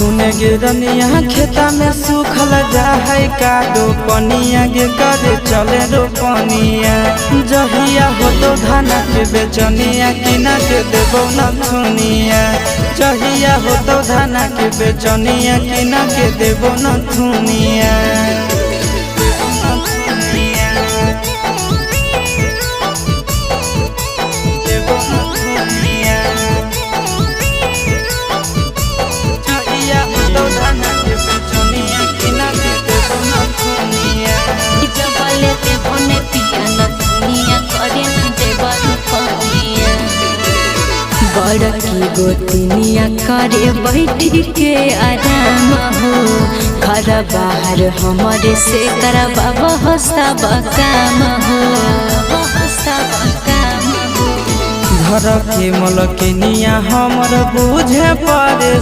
सुने गिरनिया खेता में सूखल जा है कादो पनिया गे करे चले रोपनिया जहिया हो तो धाना के बेचनिया किना के देबो न थुनिया जहिया हो तो धाना के बेचनिया किना के देबो न थुनिया। बड़की गोतिनिया करे बैठी के आराम हो घर बाहर हमारे से करबा सब काम हो घर के मलकिनिया हमर बुझे पड़े।